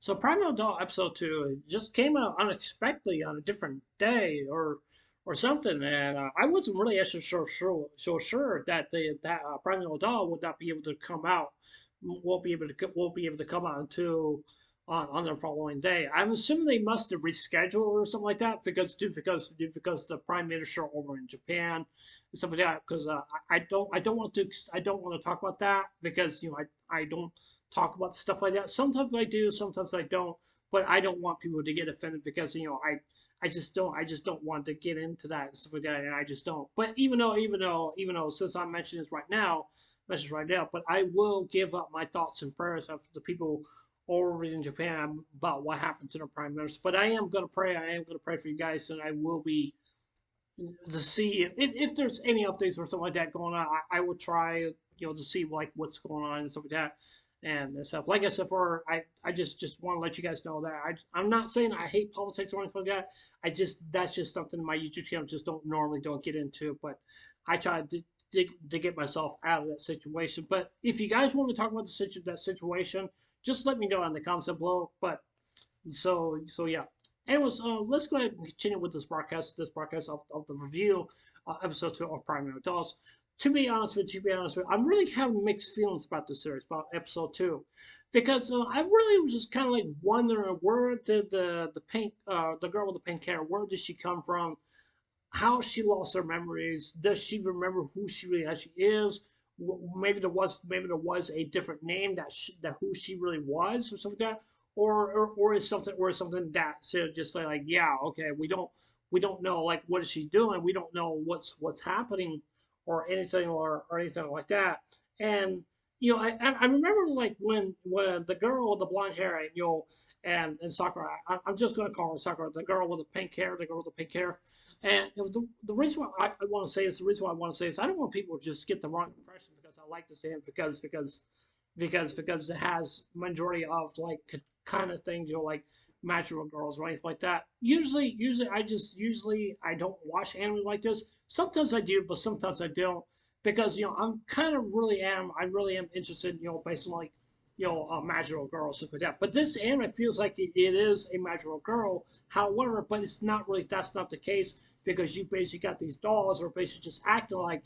So Prima Doll episode 2 just came out unexpectedly on a different day or something, and I wasn't really actually sure that that Prima Doll would not be able to come out, won't be able to come out until on the following day. I'm assuming they must have rescheduled or something like that because the Prime Minister over in Japan and stuff like that. Because I don't want to talk about that because I don't talk about stuff like that. Sometimes I do, sometimes I don't. But I don't want people to get offended because I just don't want to get into that and stuff like that, and I just don't. But even though since I'm mentioning this right now, but I will give up my thoughts and prayers of the people over in Japan about what happened to the prime minister. But I am gonna pray. I am gonna pray for you guys, and I will be to see if there's any updates or something like that going on. I will try, to see like what's going on and stuff like that and stuff. Like I said, I just want to let you guys know that I'm not saying I hate politics or anything like that. That's just something my YouTube channel just don't get into. But I try to get myself out of that situation. But if you guys want to talk about that situation, just let me know in the comments below. But so yeah. Anyways, let's go ahead and continue with this broadcast. This broadcast of the review, episode 2 of Prime Dolls. To be honest with you, I'm really having mixed feelings about this series, about episode 2, because I really was just kind of like wondering where did the girl with the pink hair, where did she come from? How she lost her memories? Does she remember who she really actually is? Maybe there was a different name that who she really was or something like that, or is something that so just like yeah, okay, we don't know like what is she doing, we don't know what's happening or anything like that. And I remember like when the girl with the blonde hair and Sakura, I'm just gonna call her Sakura, the girl with the pink hair, and the reason why I want to say this, the reason why I want to say this, I don't want people to just get the wrong impression because I like to say it because it has majority of like kind of things, like magical girls or anything like that. Usually I don't watch anime like this. Sometimes I do, but sometimes I don't because I'm kind of I really am interested, based on like magical girls stuff like that. But this anime feels like it is a magical girl. However, but it's not really. That's not the case because you basically got these dolls or basically just acting like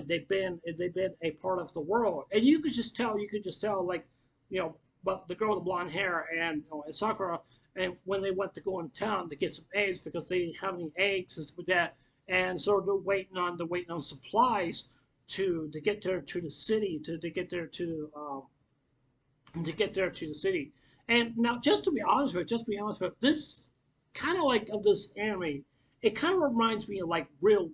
they've been a part of the world, and you could just tell like but the girl with the blonde hair and Sakura, and when they went to go in town to get some eggs because they didn't have any eggs and stuff like that, and so they're waiting on supplies to get there to the city to get there to the city. And now, just to be honest with you, this kind of like of this anime, it kind of reminds me of like real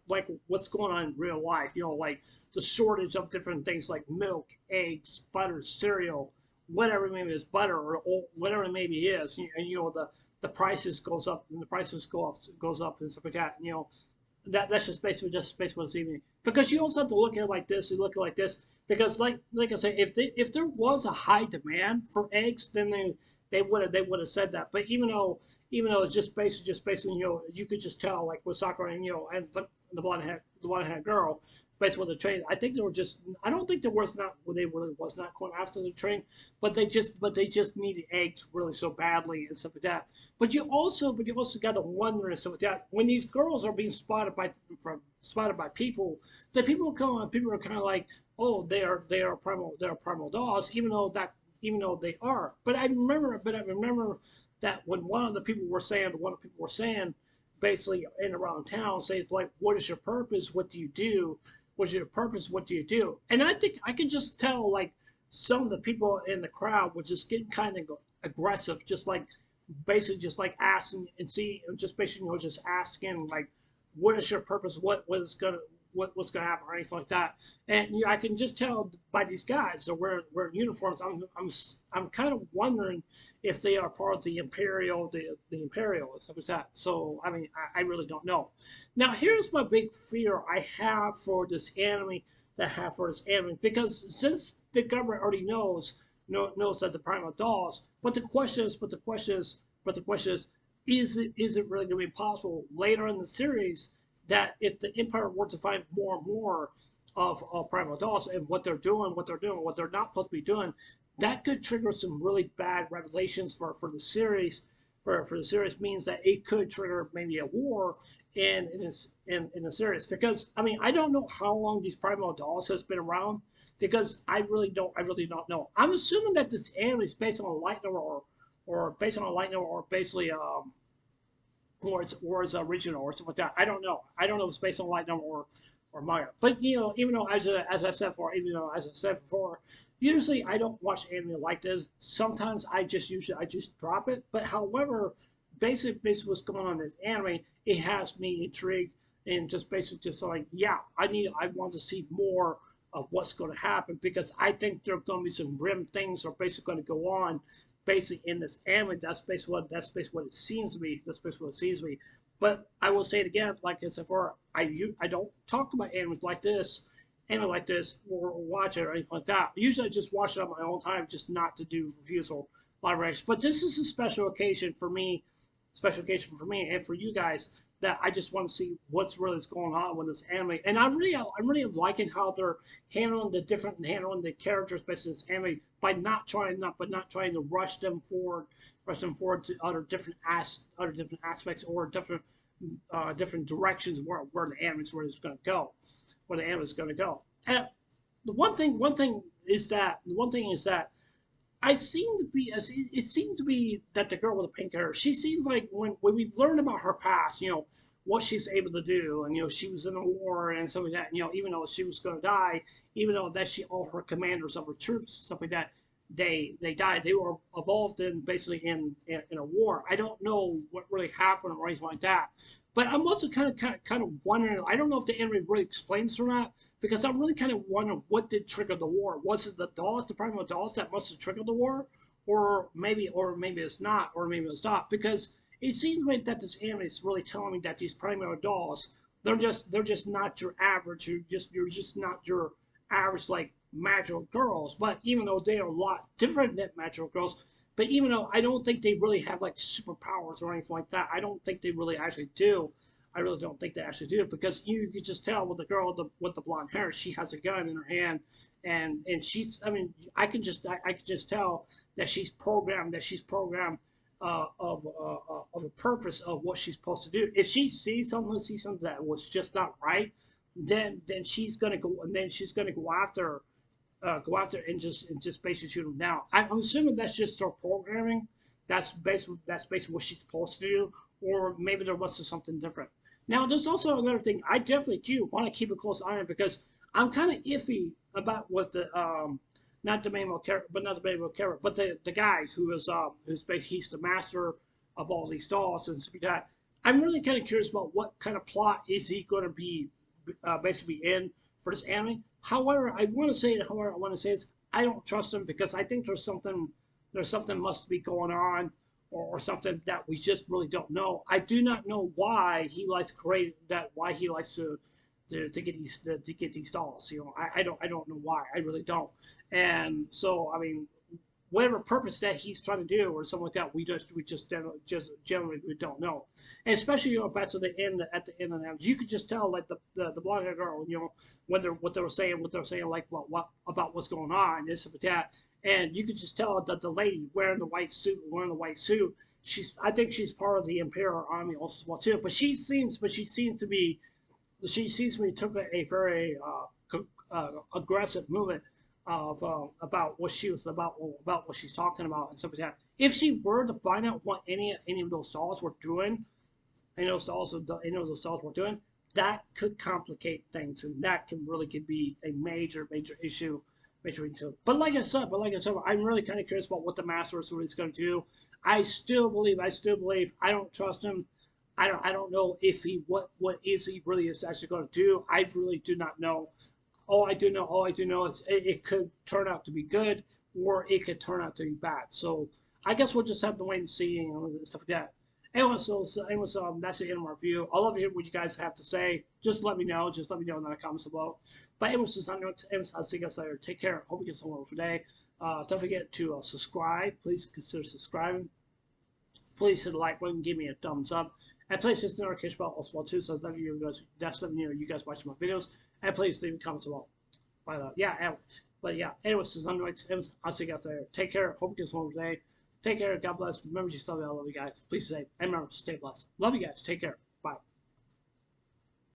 like what's going on in real life. Like the shortage of different things like milk, eggs, butter, cereal, whatever maybe is butter or whatever it maybe is, and the prices goes up and the prices goes up and stuff like that. That's just basically what's even because you also have to look at it like this. You look at it like this because like I say, if there was a high demand for eggs, then they would have said that. But even though it's just basically you could just tell like with Sakura and and the blonde haired girl based on the train. I think they were just I don't think there was not well, they really was not going after the train, but they just needed eggs really so badly and stuff like that. But you also got to wonder and stuff like that when these girls are being spotted by people. The people are kind of like, oh, they are primal dolls, even though they are. But I remember that when one of the people were saying basically in around town, saying like, what is your purpose? What do you do? What's your purpose? What do you do? And I think I can just tell like some of the people in the crowd were just getting kind of aggressive, just like basically just like asking and see, just basically just asking like, what is your purpose? What's gonna happen or anything like that? And I can just tell by these guys that wearing uniforms. I'm kind of wondering if they are part of the imperial and stuff like that. So I mean I really don't know. Now here's my big fear I have for this anime because since the government already knows that the Prima dolls, but the question is it really going to be possible later in the series that if the Empire were to find more and more of Primal Dolls and what they're not supposed to be doing, that could trigger some really bad revelations for the series. For the series means that it could trigger maybe a war in the series. Because I mean, I don't know how long these Primo dolls has been around, because I really don't know. I'm assuming that this anime is based on a light novel, or based on a light novel, or basically or it's original or something like that. I don't know. I don't know if it's based on light novel or manga. But even though as I said before, usually I don't watch anime like this. Sometimes I just drop it. But however, basically what's going on in this anime, it has me intrigued, and just basically just like, yeah, I want to see more of what's going to happen, because I think there are going to be some grim things are basically going to go on basically in this anime. That's basically what it seems to be. That's basically what it seems to be. But I will say it again, like I said before, I don't talk about anime like this, or watch it or anything like that. Usually I just watch it on my own time, just not to do reviews or live reactions. But this is a special occasion for me and for you guys, that I just want to see what's really going on with this anime. And I'm really liking how they're handling the characters based in this anime, by not trying to rush them forward to other different aspects, or different directions where the anime is going to go, where the anime is going to go. And the one thing is that it seems to be that the girl with the pink hair, she seems like, when we learn about her past, what she's able to do, and she was in a war and stuff like that, even though she was going to die, even though that all her commanders of her troops, stuff like that, they died. They were involved in basically in a war. I don't know what really happened or anything like that, but I'm also kind of wondering. I don't know if the anime really explains it or not, because I'm really kind of wondering what did trigger the war. Was it the dolls, the primary dolls, that must have triggered the war, or maybe it's not, because it seems like that this anime is really telling me that these primary dolls, they're just not your average. You're just not your average, like, magical girls. But even though they are a lot different than magical girls, but even though I don't think they really have like superpowers or anything like that, I don't think they really actually do. I really don't think they actually do, because you could just tell with the girl with the blonde hair, she has a gun in her hand, and she's. I mean, I could just tell that she's programmed of a purpose of what she's supposed to do. If she sees something that was just not right, then she's gonna go after and just basically shoot him down. I'm assuming that's just her programming. That's basically what she's supposed to do, or maybe there was something different. Now, there's also another thing. I definitely do want to keep a close eye on, because I'm kind of iffy about what the not the main character, but not the main character, but the guy who's basically, he's the master of all these dolls and stuff like that. I'm really kind of curious about what kind of plot is he going to be basically in for this anime. However, I want to say is I don't trust him, because I think there's something must be going on, or something that we just really don't know. I do not know why he likes to create that. Why he likes to get these dolls. I don't know why. I really don't. And so, I mean, whatever purpose that he's trying to do or something like that, we just generally we don't know. And especially, back to the end, at the end of that, you could just tell, like, the blonde haired girl, what they were saying, like, what about what's going on, this and that. And you could just tell that the lady wearing the white suit, I think she's part of the Imperial Army also as well too. But she seems to be took a very aggressive movement of about what she was about what she's talking about and stuff like that. If she were to find out what any of those dolls were doing, those dolls were doing, that could complicate things, and that could be a major issue. But like I said, I'm really kind of curious about what the master is going to do. I still believe. I don't trust him. I don't know if what is he really is actually going to do. I really do not know. All I do know is it could turn out to be good, or it could turn out to be bad. So I guess we'll just have to wait and see, and stuff like that. Anyway, that's the end of my review. I love to hear what you guys have to say. Just let me know. Just let me know in the comments below. But I'll see you guys later. Take care. Hope you get some more today. Don't forget to subscribe. Please consider subscribing. Please hit the like button. Give me a thumbs up. And please hit the notification bell also too, so that you guys watching my videos. And please leave comments below. But yeah, But yeah, anyways, this is Underweights. I'll see you guys there. Take care. Hope you guys have a wonderful day. Take care. God bless. Remember, you still got. I love you guys. Please stay. And remember, stay blessed. Love you guys. Take care.